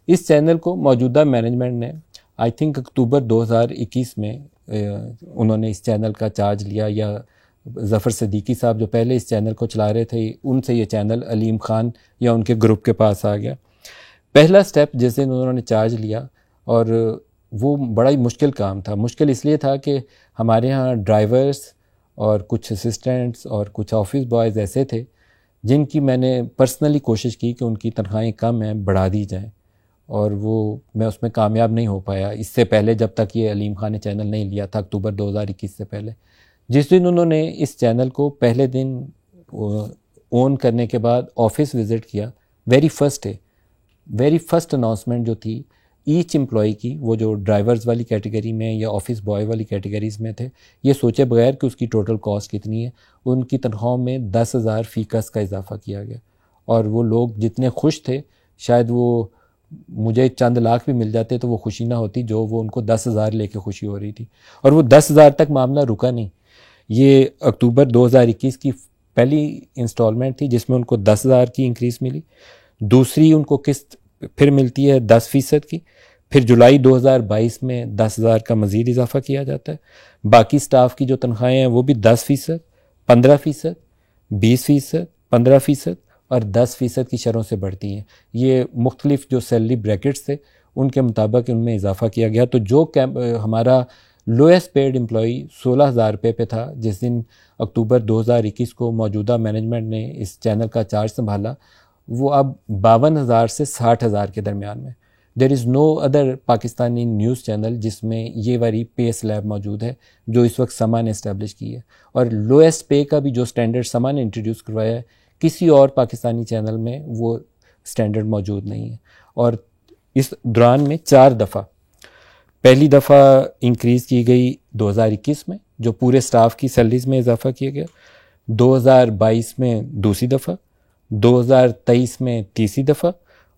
اس channel کو موجودہ management نے آئی تھنک اکتوبر 2021 میں انہوں نے اس چینل کا چارج لیا، یا ظفر صدیقی صاحب جو پہلے اس چینل کو چلا رہے تھے ان سے یہ چینل علیم خان یا ان کے گروپ کے پاس آ گیا۔ پہلا سٹیپ جس دن انہوں نے چارج لیا، اور وہ بڑا ہی مشکل کام تھا، مشکل اس لیے تھا کہ ہمارے ہاں ڈرائیورز اور کچھ اسسٹنٹس اور کچھ آفس بوائز ایسے تھے جن کی میں نے پرسنلی کوشش کی کہ ان کی تنخواہیں کم ہیں، بڑھا دی جائیں، اور میں اس میں کامیاب نہیں ہو پایا اس سے پہلے، جب تک یہ علیم خان نے چینل نہیں لیا تھا اکتوبر 2021 سے پہلے۔ جس دن انہوں نے اس چینل کو پہلے دن اون کرنے کے بعد آفس وزٹ کیا، ویری فرسٹ اناؤنسمنٹ جو تھی ایچ امپلائی کی، وہ جو ڈرائیورز والی کیٹیگری میں یا آفس بوائے والی کیٹیگریز میں تھے، یہ سوچے بغیر کہ اس کی ٹوٹل کاسٹ کتنی ہے، ان کی تنخواہوں میں 10,000 فی کس کا اضافہ کیا گیا۔ اور وہ لوگ جتنے خوش تھے، شاید وہ مجھے چند لاکھ بھی مل جاتے تو وہ خوشی نہ ہوتی جو وہ ان کو 10,000 لے کے خوشی ہو رہی تھی۔ اور وہ 10,000 تک معاملہ رکا نہیں، یہ اکتوبر 2021 کی پہلی انسٹالمنٹ تھی جس میں ان کو 10,000 کی انکریز ملی، دوسری ان کو قسط پھر ملتی ہے 10% کی، پھر جولائی 2022 میں 10,000 کا مزید اضافہ کیا جاتا ہے۔ باقی سٹاف کی جو تنخواہیں ہیں وہ بھی 10%، 15%، 20%، 15% اور 10% کی شرحوں سے بڑھتی ہیں۔ یہ مختلف جو سیلری بریکٹس تھے ان کے مطابق ان میں اضافہ کیا گیا۔ تو جو ہمارا لویسٹ پیڈ امپلائی 16,000 روپے پہ تھا جس دن اکتوبر 2021 کو موجودہ مینجمنٹ نے اس چینل کا چارج سنبھالا، وہ اب 52,000 سے 60,000 کے درمیان میں۔ There is no other Pakistani news channel جس میں یہ والی پے سلیب موجود ہے جو اس وقت سما نے اسٹیبلش کی ہے، اور لویسٹ پے کا بھی جو سٹینڈرڈ سما نے انٹروڈیوس کروایا ہے کسی اور پاکستانی چینل میں وہ سٹینڈرڈ موجود نہیں ہے۔ اور اس دوران میں 4 دفعہ، پہلی دفعہ انکریز کی گئی 2021 میں جو پورے سٹاف کی سیلریز میں اضافہ کیا گیا، 2022 میں دوسری دفعہ، 2023 میں تیسری دفعہ،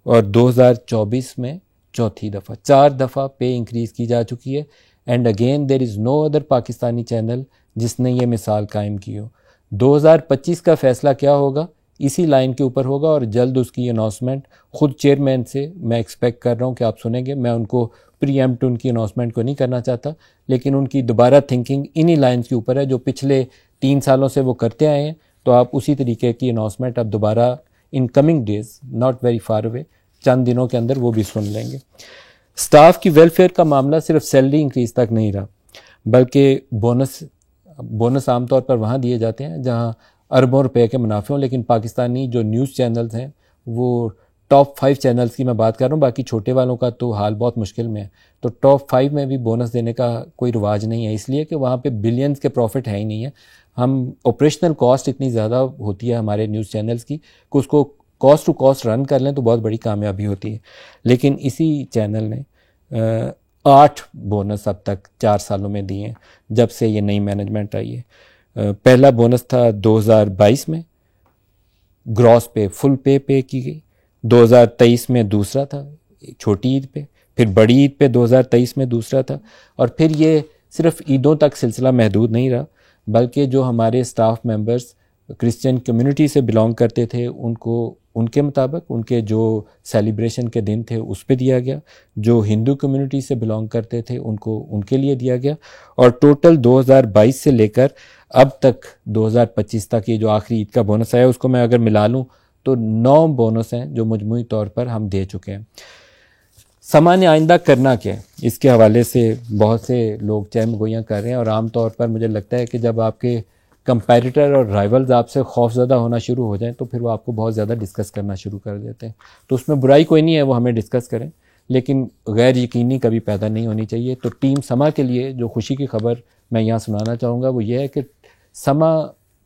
اور 2024 میں چوتھی دفعہ۔ 4 دفعہ پے انکریز کی جا چکی ہے، and again there is no other Pakistani channel جس نے یہ مثال قائم کی ہو۔ 2025 کا فیصلہ کیا ہوگا اسی لائن کے اوپر ہوگا، اور جلد اس کی اناؤنسمنٹ خود چیئرمین سے میں ایکسپیکٹ کر رہا ہوں کہ آپ سنیں گے۔ میں ان کو پری ایمپٹ ان کی اناؤنسمنٹ کو نہیں کرنا چاہتا، لیکن ان کی دوبارہ تھنکنگ انہی لائنز کے اوپر ہے جو پچھلے 3 سالوں سے وہ کرتے آئے ہیں، تو آپ اسی طریقے کی اناؤنسمنٹ اب دوبارہ in coming days, not very far away, چند دنوں کے اندر وہ بھی سن لیں گے۔ سٹاف کی ویلفیئر کا معاملہ صرف سیلری انکریز تک نہیں رہا، بلکہ بونس عام طور پر وہاں دیے جاتے ہیں جہاں اربوں روپے کے منافع ہوں، لیکن پاکستانی جو نیوز چینلز ہیں وہ ٹاپ 5 چینلز کی میں بات کر رہا ہوں، باقی چھوٹے والوں کا تو حال بہت مشکل میں ہے، تو ٹاپ 5 میں بھی بونس دینے کا کوئی رواج نہیں ہے، اس لیے کہ وہاں پہ بلینز کے پروفٹ ہے ہی نہیں ہے۔ ہم آپریشنل کاسٹ اتنی زیادہ ہوتی ہے ہمارے نیوز چینلز کی کہ اس کو کاسٹ ٹو کاسٹ رن کر لیں تو بہت بڑی کامیابی ہوتی ہے، لیکن اسی چینل نے 8 بونس اب تک 4 سالوں میں دیے ہیں جب سے یہ نئی مینجمنٹ آئی ہے۔ پہلا بونس تھا 2022 میں، گراس پے فل پے کی گئی، 2023 میں دوسرا تھا چھوٹی عید پہ، پھر بڑی عید پہ 2023 میں دوسرا تھا، اور پھر یہ صرف عیدوں تک سلسلہ محدود نہیں رہا، بلکہ جو ہمارے سٹاف ممبرز کرسچن کمیونٹی سے بلانگ کرتے تھے ان کو ان کے مطابق ان کے جو سیلیبریشن کے دن تھے اس پہ دیا گیا، جو ہندو کمیونٹی سے بلانگ کرتے تھے ان کو ان کے لیے دیا گیا، اور ٹوٹل 2022 سے لے کر اب تک 2025 تک یہ جو آخری عید کا بونس آیا اس کو میں اگر ملا لوں تو 9 بونس ہیں جو مجموعی طور پر ہم دے چکے ہیں۔ سما نے آئندہ کرنا کیا ہے اس کے حوالے سے بہت سے لوگ چہم گوئیاں کر رہے ہیں، اور عام طور پر مجھے لگتا ہے کہ جب آپ کے کمپیٹیٹر اور رائیولز آپ سے خوف زدہ ہونا شروع ہو جائیں تو پھر وہ آپ کو بہت زیادہ ڈسکس کرنا شروع کر دیتے ہیں، تو اس میں برائی کوئی نہیں ہے، وہ ہمیں ڈسکس کریں، لیکن غیر یقینی کبھی پیدا نہیں ہونی چاہیے۔ تو ٹیم سما کے لیے جو خوشی کی خبر میں یہاں سنانا چاہوں گا وہ یہ ہے کہ سما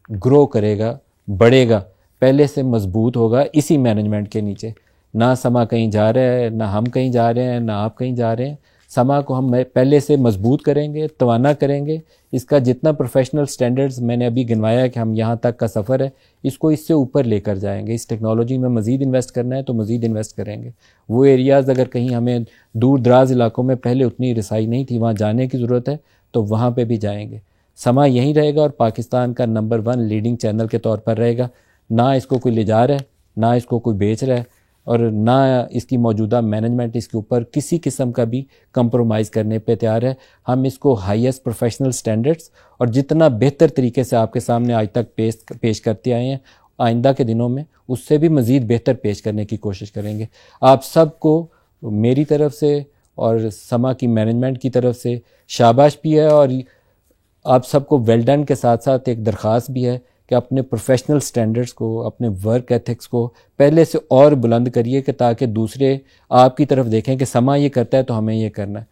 گرو کرے گا، بڑھے گا، پہلے سے مضبوط ہوگا اسی مینجمنٹ کے نیچے۔ نہ سما کہیں جا رہا ہے، نہ ہم کہیں جا رہے ہیں، نہ آپ کہیں جا رہے ہیں، سما کو ہم پہلے سے مضبوط کریں گے، توانا کریں گے، اس کا جتنا پروفیشنل سٹینڈرڈز میں نے ابھی گنوایا ہے کہ ہم یہاں تک کا سفر ہے اس کو اس سے اوپر لے کر جائیں گے۔ اس ٹیکنالوجی میں مزید انویسٹ کرنا ہے تو مزید انویسٹ کریں گے۔ وہ ایریاز اگر کہیں ہمیں دور دراز علاقوں میں پہلے اتنی رسائی نہیں تھی وہاں جانے کی ضرورت ہے تو وہاں پہ بھی جائیں گے۔ سما یہیں رہے گا اور پاکستان کا نمبر 1 لیڈنگ چینل کے طور پر رہے گا، نہ اس کو کوئی لے جا رہا ہے، نہ اس کو کوئی بیچ رہا ہے۔ اور نہ اس کی موجودہ مینجمنٹ اس کے اوپر کسی قسم کا بھی کمپرومائز کرنے پہ تیار ہے. ہم اس کو ہائیسٹ پروفیشنل سٹینڈرڈز اور جتنا بہتر طریقے سے آپ کے سامنے آج تک پیش کرتے آئے ہیں، آئندہ کے دنوں میں اس سے بھی مزید بہتر پیش کرنے کی کوشش کریں گے. آپ سب کو میری طرف سے اور سما کی مینجمنٹ کی طرف سے شاباش بھی ہے، اور آپ سب کو ویل ڈن کے ساتھ ساتھ ایک درخواست بھی ہے کہ اپنے پروفیشنل سٹینڈرڈز کو، اپنے ورک ایتھکس کو پہلے سے اور بلند کریے، کہ تاکہ دوسرے آپ کی طرف دیکھیں کہ سما یہ کرتا ہے تو ہمیں یہ کرنا ہے.